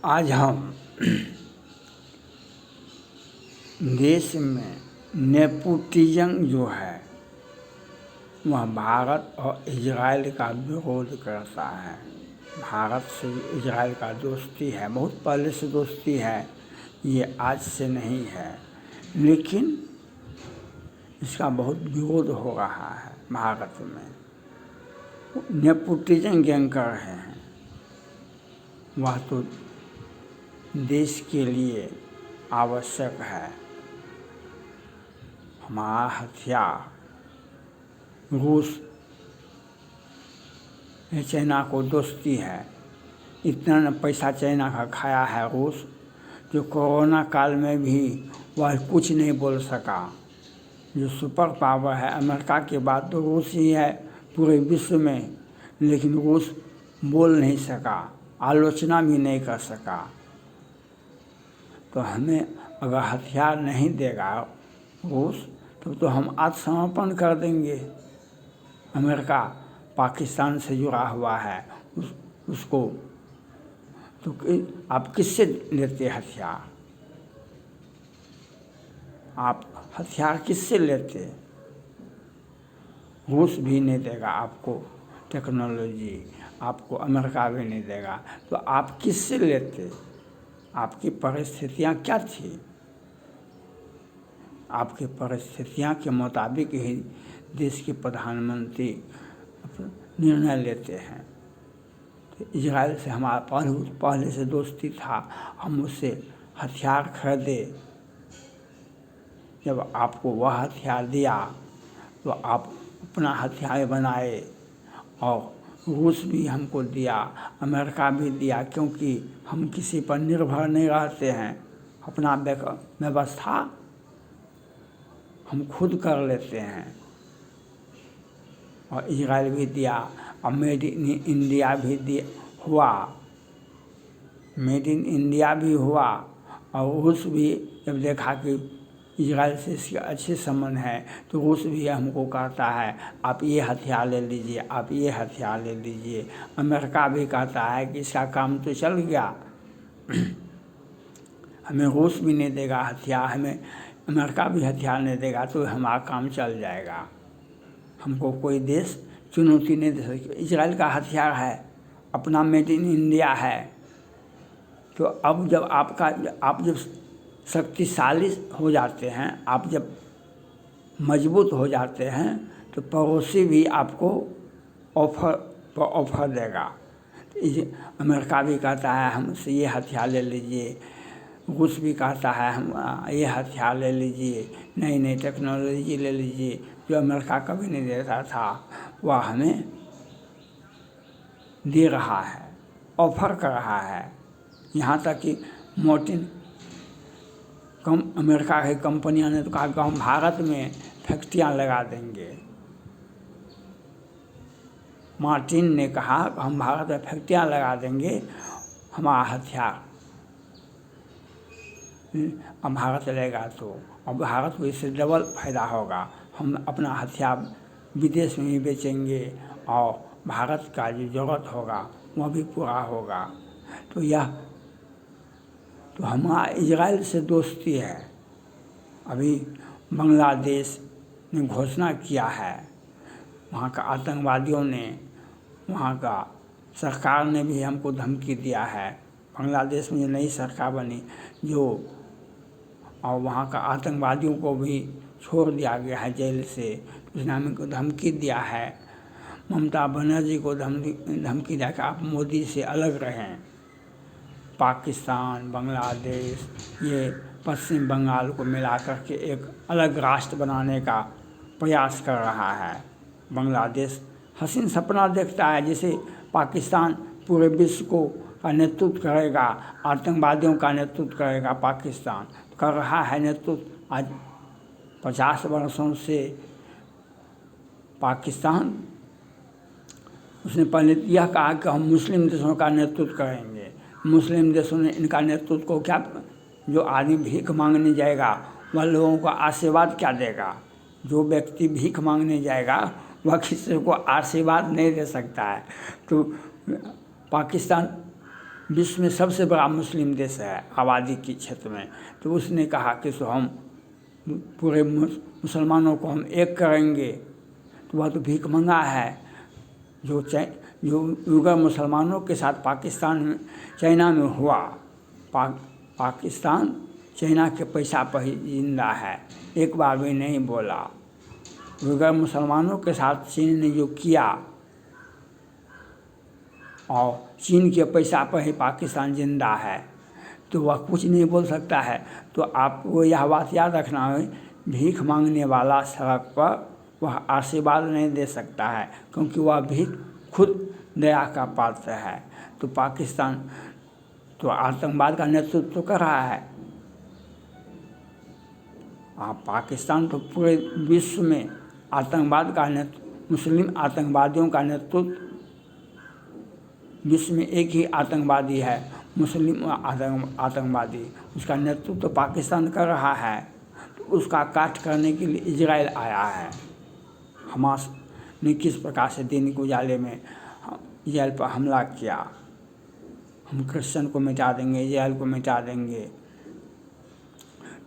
आज हम देश में नेपोटिज्म जो है वह भारत और इजराइल का विरोध करता है। भारत से इजराइल का दोस्ती है, बहुत पहले से दोस्ती है, ये आज से नहीं है, लेकिन इसका बहुत विरोध हो रहा है भारत में। नेपोटिज्म गैंग कर रहे हैं, वह तो देश के लिए आवश्यक है। हमारा हथियार रूस चाइना को दोस्ती है, इतना न पैसा चाइना का खाया है रूस, जो कोरोना काल में भी वह कुछ नहीं बोल सका। जो सुपर पावर है अमेरिका के बाद तो रूस ही है पूरे विश्व में, लेकिन रूस बोल नहीं सका, आलोचना भी नहीं कर सका। तो हमें अगर हथियार नहीं देगा रूस तो हम आत्मसमर्पण कर देंगे। अमेरिका पाकिस्तान से जुड़ा हुआ है, उसको तो आप किससे लेते हथियार? आप हथियार किससे लेते? रूस भी नहीं देगा आपको टेक्नोलॉजी, आपको अमेरिका भी नहीं देगा, तो आप किससे लेते? आपकी परिस्थितियाँ क्या थी? आपकी परिस्थितियाँ के मुताबिक ही देश के प्रधानमंत्री निर्णय लेते हैं। तो इजराइल से हमारा पहले से दोस्ती था, हम उससे हथियार खरीदे। जब आपको वह हथियार दिया तो आप अपना हथियार बनाए, और रूस भी हमको दिया, अमेरिका भी दिया, क्योंकि हम किसी पर निर्भर नहीं रहते हैं। अपना व्यवस्था हम खुद कर लेते हैं। और इजराइल भी दिया, और मेड इन इंडिया भी हुआ, मेड इन इंडिया भी हुआ। और रूस भी जब देखा कि इजराइल से इसके अच्छे संबंध हैं, तो रूस भी हमको कहता है आप ये हथियार ले लीजिए, आप ये हथियार ले लीजिए। अमेरिका भी कहता है कि इसका काम तो चल गया, हमें रूस भी नहीं देगा हथियार, हमें अमेरिका भी हथियार नहीं देगा, तो हमारा काम चल जाएगा। हमको कोई देश चुनौती नहीं दे सकता। इजराइल का हथियार है, अपना मेड इन इंडिया है। तो अब जब आप जब शक्तिशाली हो जाते हैं, आप जब मजबूत हो जाते हैं, तो पड़ोसी भी आपको ऑफर देगा। अमेरिका भी कहता है हमसे ये हथियार ले लीजिए, रूस भी कहता है हम ये हथियार ले लीजिए, नई नई टेक्नोलॉजी ले लीजिए। जो अमेरिका कभी नहीं देता था वह हमें दे रहा है, ऑफर कर रहा है। यहाँ तक कि अमेरिका की कंपनियां ने तो कहा कि हम भारत में फैक्ट्रियाँ लगा देंगे। मार्टिन ने कहा हम भारत में फैक्ट्रियाँ लगा देंगे, हमारा हथियार अब भारत लेगा तो अब भारत को इससे डबल फायदा होगा। हम अपना हथियार विदेश में ही बेचेंगे और भारत का जो ज़रूरत होगा वह भी पूरा होगा। तो हमारा इजराइल से दोस्ती है। अभी बांग्लादेश ने घोषणा किया है, वहाँ का आतंकवादियों ने, वहाँ का सरकार ने भी हमको धमकी दिया है। बांग्लादेश में जो नई सरकार बनी और वहाँ का आतंकवादियों को भी छोड़ दिया गया है जेल से, उसने हमको धमकी दिया है। ममता बनर्जी को धमकी दिया कि आप मोदी से अलग रहें। पाकिस्तान, बांग्लादेश, ये पश्चिम बंगाल को मिला करके एक अलग राष्ट्र बनाने का प्रयास कर रहा है। बांग्लादेश हसीन सपना देखता है जैसे पाकिस्तान पूरे विश्व का नेतृत्व करेगा, आतंकवादियों का नेतृत्व करेगा। पाकिस्तान कर रहा है नेतृत्व। आज 50 वर्षों से पाकिस्तान, उसने पहले यह कहा कि हम मुस्लिम देशों का नेतृत्व करेंगे। मुस्लिम देशों ने इनका नेतृत्व को क्या, जो आदमी भीख मांगने जाएगा वह लोगों को आशीर्वाद क्या देगा? जो व्यक्ति भीख मांगने जाएगा वह किसी को आशीर्वाद नहीं दे सकता है। तो पाकिस्तान विश्व में सबसे बड़ा मुस्लिम देश है आबादी के क्षेत्र में, तो उसने कहा कि सो हम पूरे मुसलमानों को हम एक करेंगे। तो वह तो भीख मंगा है। जो उइगर मुसलमानों के साथ पाकिस्तान में चाइना में हुआ, पाकिस्तान चाइना के पैसा पर ही जिंदा है, एक बार भी नहीं बोला। उइगर मुसलमानों के साथ चीन ने जो किया और चीन के पैसा पर ही पाकिस्तान जिंदा है, तो वह कुछ नहीं बोल सकता है। तो आपको यह बात याद रखना है, भीख मांगने वाला सड़क पर वह आशीर्वाद नहीं दे सकता है, क्योंकि वह भीख खुद दया का पात्र है। तो पाकिस्तान तो आतंकवाद का नेतृत्व कर रहा है। पाकिस्तान तो पूरे विश्व में आतंकवाद का मुस्लिम आतंकवादियों का नेतृत्व, विश्व में एक ही आतंकवादी है मुस्लिम आतंकवादी, उसका नेतृत्व तो पाकिस्तान कर रहा है। तो उसका काट करने के लिए इजराइल आया है। हमास ने किस प्रकार से दैनिक उजाले में इजराइल पर हमला किया, हम क्रिश्चियन को मिटा देंगे, इजराइल को मिटा देंगे।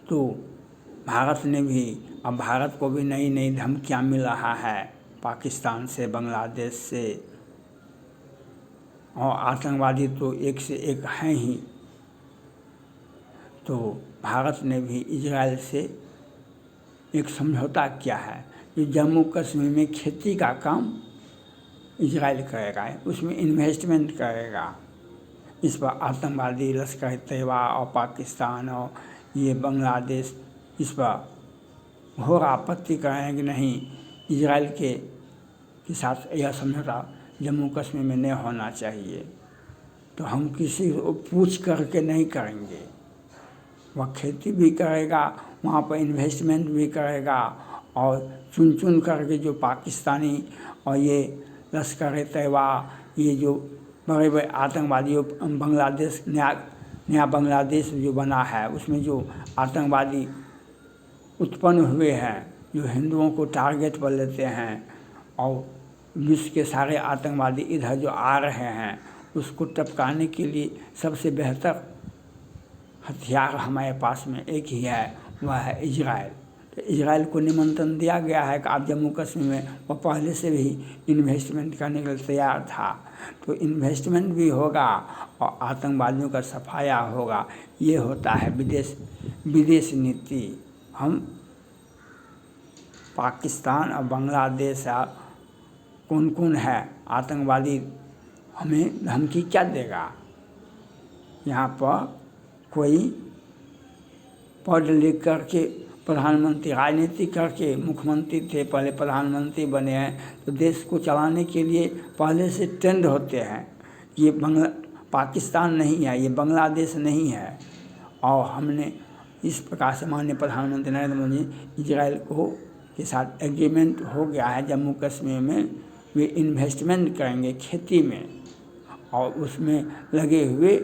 तो भारत ने भी, अब भारत को भी नई नई धमकियाँ मिल रहा है पाकिस्तान से, बांग्लादेश से, और आतंकवादी तो एक से एक हैं ही। तो भारत ने भी इजराइल से एक समझौता किया है कि जम्मू कश्मीर में खेती का काम इजराइल करेगा, उसमें इन्वेस्टमेंट करेगा। इस पर आतंकवादी लश्कर तैयबा और पाकिस्तान और ये बांग्लादेश इस पर घोर आपत्ति करें कि नहीं, इजराइल के साथ यह समझौता जम्मू कश्मीर में नहीं होना चाहिए। तो हम किसी को पूछ करके नहीं करेंगे। वह खेती भी करेगा, वहाँ पर इन्वेस्टमेंट भी करेगा, और चुन चुन करके जो पाकिस्तानी और ये लश्कर तैयबा, ये जो बड़े बड़े आतंकवादियों, बांग्लादेश नया बांग्लादेश जो बना है, उसमें जो आतंकवादी उत्पन्न हुए हैं, जो हिंदुओं को टारगेट पर लेते हैं, और विश्व के सारे आतंकवादी इधर जो आ रहे हैं, उसको टपकाने के लिए सबसे बेहतर हथियार हमारे पास में एक ही है, वह है इजराइल। तो इजराइल को निमंत्रण दिया गया है कि आप जम्मू कश्मीर में, वह पहले से भी इन्वेस्टमेंट करने के लिए तैयार था। तो इन्वेस्टमेंट भी होगा और आतंकवादियों का सफाया होगा। ये होता है विदेश नीति। हम पाकिस्तान और बांग्लादेश कौन कौन है आतंकवादी, हमें धमकी क्या देगा? यहाँ पर कोई पढ़ लिख करके प्रधानमंत्री, राजनीति करके मुख्यमंत्री थे, पहले प्रधानमंत्री बने हैं, तो देश को चलाने के लिए पहले से ट्रेंड होते हैं। ये पाकिस्तान नहीं है, ये बांग्लादेश नहीं है। और हमने इस प्रकार से माननीय प्रधानमंत्री नरेंद्र मोदी इजराइल के साथ एग्रीमेंट हो गया है, जम्मू कश्मीर में वे इन्वेस्टमेंट करेंगे खेती में, और उसमें लगे हुए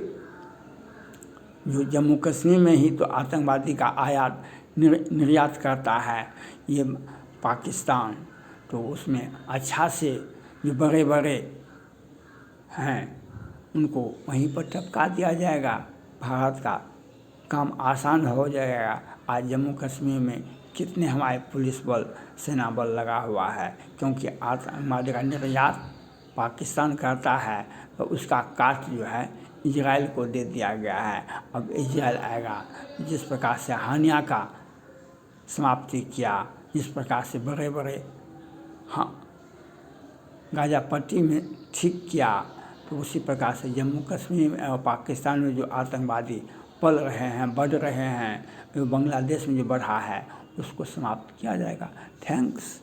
जो जम्मू कश्मीर में ही तो आतंकवादी का आयात निर्यात करता है ये पाकिस्तान। तो उसमें अच्छा से जो बड़े बड़े हैं उनको वहीं पर टपका दिया जाएगा, भारत का काम आसान हो जाएगा। आज जम्मू कश्मीर में कितने हमारे पुलिस बल, सेना बल लगा हुआ है, क्योंकि आतंकवादी का निर्यात पाकिस्तान करता है, तो उसका काट जो है इजराइल को दे दिया गया है। अब इजराइल आएगा, जिस प्रकार से हानिया का समाप्ति किया, जिस प्रकार से बड़े बड़े गाजा पट्टी में ठीक किया, तो उसी प्रकार से जम्मू कश्मीर और पाकिस्तान में जो आतंकवादी पल रहे हैं, बढ़ रहे हैं, जो बांग्लादेश में जो बढ़ा है, उसको समाप्त किया जाएगा। थैंक्स।